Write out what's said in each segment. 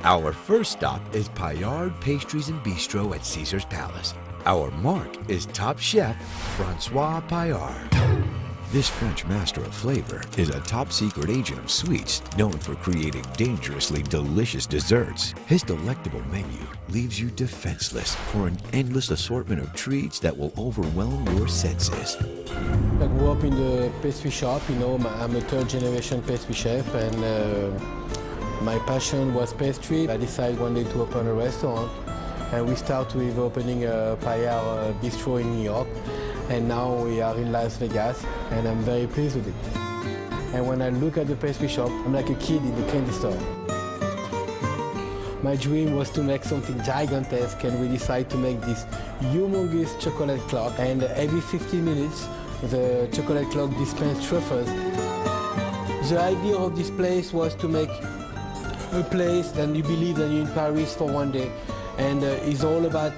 Our first stop is Paillard Pastries and Bistro at Caesar's Palace. Our mark is top chef Francois Paillard. This French master of flavor is a top-secret agent of sweets known for creating dangerously delicious desserts. His delectable menu leaves you defenseless for an endless assortment of treats that will overwhelm your senses. I grew up in the pastry shop, I'm a third-generation pastry chef, and my passion was pastry. I decided one day to open a restaurant, and we started with opening a Paillard Bistro in New York. And now we are in Las Vegas, and I'm very pleased with it. And when I look at the pastry shop, I'm like a kid in the candy store. My dream was to make something gigantesque, and we decided to make this humongous chocolate clock. And every 15 minutes, the chocolate clock dispensed truffles. The idea of this place was to make a place that you believe that you're in Paris for one day, and it's all about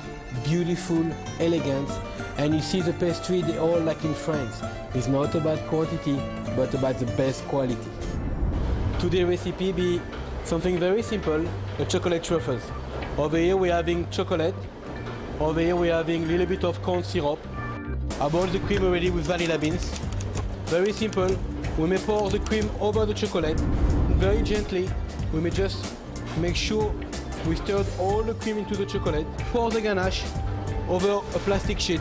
beautiful elegance. And you see the pastry, they all like in France. It's not about quantity, but about the best quality. Today's recipe be something very simple, the chocolate truffles. Over here we're having chocolate. Over here we're having a little bit of corn syrup. I boiled the cream already with vanilla beans. Very simple. We may pour the cream over the chocolate. Very gently, we may just make sure we stirred all the cream into the chocolate. Pour the ganache over a plastic sheet.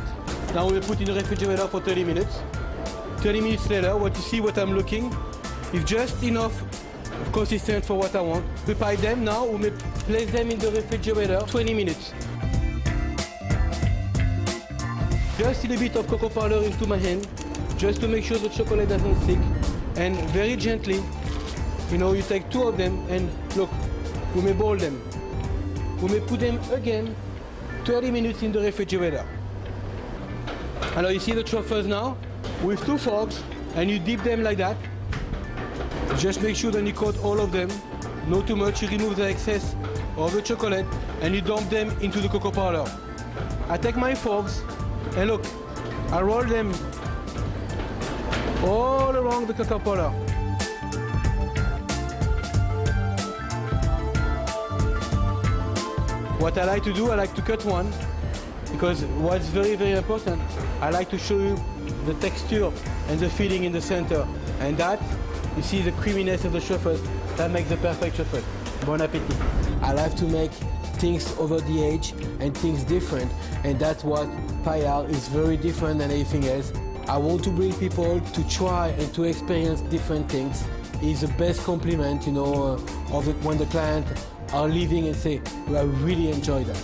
Now we put in the refrigerator for 30 minutes. 30 minutes later, what you see, what I'm looking, is just enough consistent for what I want. We pie them now, we may place them in the refrigerator 20 minutes. Just a little bit of cocoa powder into my hand, just to make sure the chocolate doesn't stick. And very gently, you take two of them and look, we may boil them. We may put them again 30 minutes in the refrigerator. And now you see the truffles now with two forks, and you dip them like that. Just make sure that you coat all of them, not too much. You remove the excess of the chocolate and you dump them into the cocoa powder. I take my forks and look, I roll them all around the cocoa powder. What I like to do, I like to cut one, because what's very, very important, I like to show you the texture and the feeling in the center. And that, you see the creaminess of the truffles, that makes the perfect truffle. Bon appétit. I like to make things over the edge and things different, and that's what Paillard is very different than anything else. I want to bring people to try and to experience different things. It's the best compliment, when the client are leaving and say, I really enjoy that.